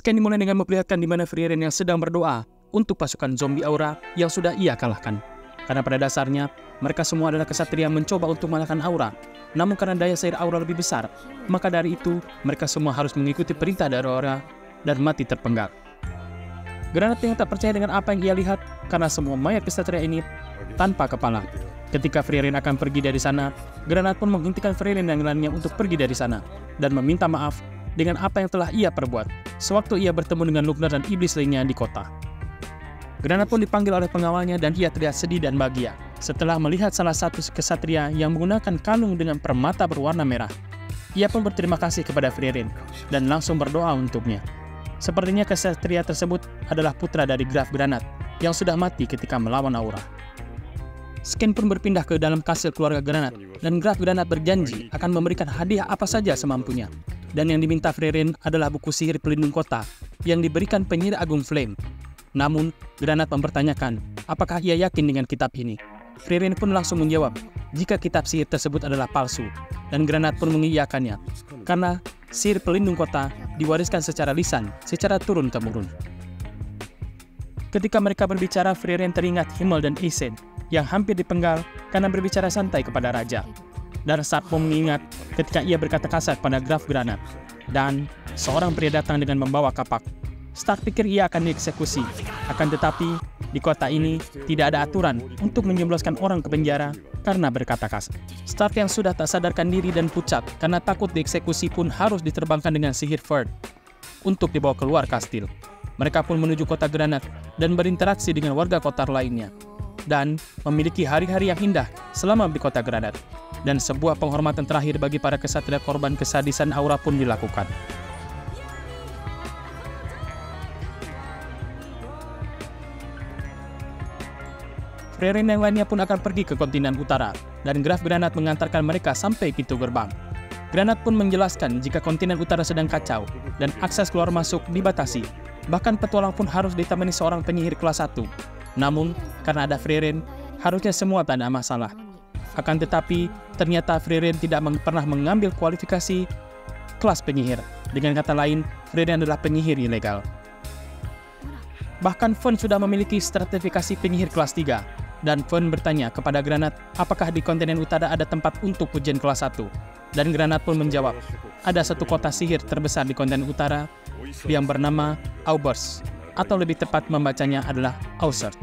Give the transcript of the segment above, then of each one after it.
Scan dimulai dengan memperlihatkan di mana Frieren yang sedang berdoa untuk pasukan zombie aura yang sudah ia kalahkan. Karena pada dasarnya, mereka semua adalah kesatria mencoba untuk mengalahkan aura. Namun karena daya sihir aura lebih besar, maka dari itu, mereka semua harus mengikuti perintah dari aura dan mati terpenggal. Granat yang tak percaya dengan apa yang ia lihat, karena semua mayat kesatria ini tanpa kepala. Ketika Frieren akan pergi dari sana, Granat pun menghentikan Frieren dan lainnya untuk pergi dari sana, dan meminta maaf dengan apa yang telah ia perbuat, sewaktu ia bertemu dengan Lugner dan iblis lainnya di kota. Granat pun dipanggil oleh pengawalnya dan ia terlihat sedih dan bahagia setelah melihat salah satu kesatria yang menggunakan kalung dengan permata berwarna merah. Ia pun berterima kasih kepada Frieren dan langsung berdoa untuknya. Sepertinya kesatria tersebut adalah putra dari Graf Granat yang sudah mati ketika melawan aura. Scan pun berpindah ke dalam kastil keluarga Granat dan Graf Granat berjanji akan memberikan hadiah apa saja semampunya. Dan yang diminta Frieren adalah buku sihir pelindung kota yang diberikan penyihir agung Flame. Namun, Granat mempertanyakan apakah ia yakin dengan kitab ini. Frieren pun langsung menjawab jika kitab sihir tersebut adalah palsu, dan Granat pun mengiyakannya karena sihir pelindung kota diwariskan secara lisan, secara turun-temurun. Ketika mereka berbicara, Frieren teringat Himmel dan Isen yang hampir dipenggal karena berbicara santai kepada raja. Dan Stark pun mengingat ketika ia berkata kasar pada Graf Granat, dan seorang pria datang dengan membawa kapak. Stark pikir ia akan dieksekusi, akan tetapi di kota ini tidak ada aturan untuk menjebloskan orang ke penjara karena berkata kasar. Stark yang sudah tak sadarkan diri dan pucat karena takut dieksekusi pun harus diterbangkan dengan sihir Ferd untuk dibawa keluar kastil. Mereka pun menuju kota Granat dan berinteraksi dengan warga kota lainnya, dan memiliki hari-hari yang indah selama di kota Granat. Dan sebuah penghormatan terakhir bagi para kesatria korban kesadisan aura pun dilakukan. Frieren yang lainnya pun akan pergi ke kontinen utara, dan Graf Granat mengantarkan mereka sampai pintu gerbang. Granat pun menjelaskan jika kontinen utara sedang kacau, dan akses keluar masuk dibatasi. Bahkan petualang pun harus ditemani seorang penyihir kelas 1. Namun, karena ada Frieren, harusnya semua tak ada masalah. Akan tetapi, ternyata Frieren tidak pernah mengambil kualifikasi kelas penyihir. Dengan kata lain, Frieren adalah penyihir ilegal. Bahkan Fern sudah memiliki sertifikasi penyihir kelas 3. Dan Fern bertanya kepada Granat apakah di kontinen utara ada tempat untuk ujian kelas 1. Dan Granat pun menjawab, ada satu kota sihir terbesar di kontinen utara yang bernama Aubers, atau lebih tepat membacanya adalah Aussert.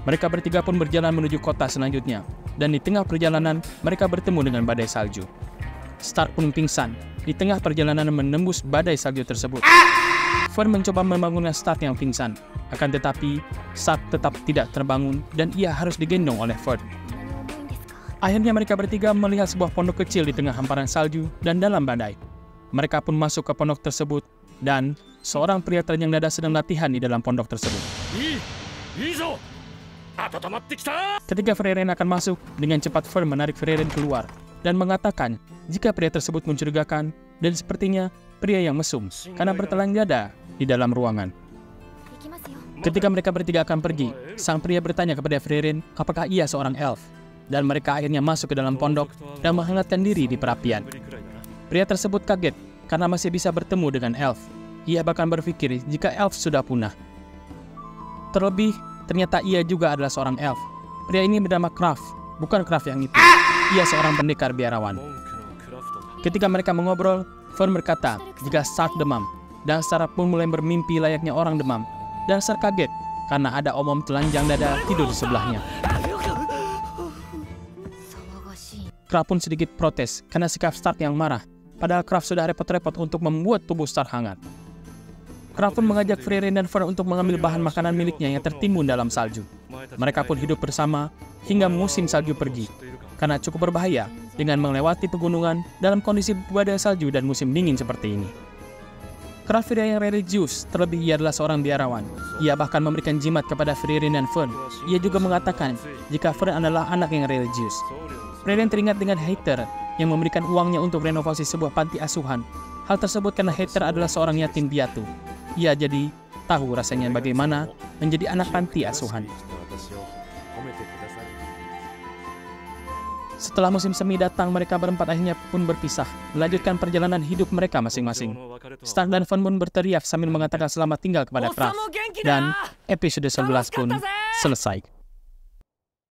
Mereka bertiga pun berjalan menuju kota selanjutnya, dan di tengah perjalanan mereka bertemu dengan badai salju. Stark pun pingsan di tengah perjalanan menembus badai salju tersebut. Fern mencoba membangunkan Stark yang pingsan, akan tetapi Stark tetap tidak terbangun dan ia harus digendong oleh Fern. Akhirnya mereka bertiga melihat sebuah pondok kecil di tengah hamparan salju dan dalam badai. Mereka pun masuk ke pondok tersebut dan seorang pria telanjang dada sedang latihan di dalam pondok tersebut. Ketika Frieren akan masuk, dengan cepat Fern menarik Frieren keluar dan mengatakan jika pria tersebut mencurigakan dan sepertinya pria yang mesum karena bertelanjang dada di dalam ruangan. Ketika mereka bertiga akan pergi, sang pria bertanya kepada Frieren apakah ia seorang elf, dan mereka akhirnya masuk ke dalam pondok dan menghangatkan diri di perapian. Pria tersebut kaget karena masih bisa bertemu dengan elf. Ia bahkan berpikir jika elf sudah punah. Terlebih, ternyata ia juga adalah seorang elf. Pria ini bernama Kraf, bukan Kraf yang itu. Ia seorang pendekar biarawan. Ketika mereka mengobrol, Fern berkata jika Stark demam, dan Stark pun mulai bermimpi layaknya orang demam. Dan Stark kaget karena ada omom telanjang dada tidur di sebelahnya. Kraf pun sedikit protes karena sikap Stark yang marah, padahal Kraf sudah repot-repot untuk membuat tubuh Stark hangat. Kraf pun mengajak Frieren dan Fern untuk mengambil bahan makanan miliknya yang tertimbun dalam salju. Mereka pun hidup bersama hingga musim salju pergi, karena cukup berbahaya dengan melewati pegunungan dalam kondisi badai salju dan musim dingin seperti ini. Kraf pria yang religius, terlebih ia adalah seorang biarawan. Ia bahkan memberikan jimat kepada Frieren dan Fern. Ia juga mengatakan jika Fern adalah anak yang religius. Frieren teringat dengan Heather yang memberikan uangnya untuk renovasi sebuah panti asuhan. Hal tersebut karena Heather adalah seorang yatim piatu. Ia jadi tahu rasanya bagaimana menjadi anak panti asuhan. Setelah musim semi datang, mereka berempat akhirnya pun berpisah, melanjutkan perjalanan hidup mereka masing-masing. Stark dan Von pun berteriak sambil mengatakan selamat tinggal kepada Kraft. Dan episode 11 pun selesai.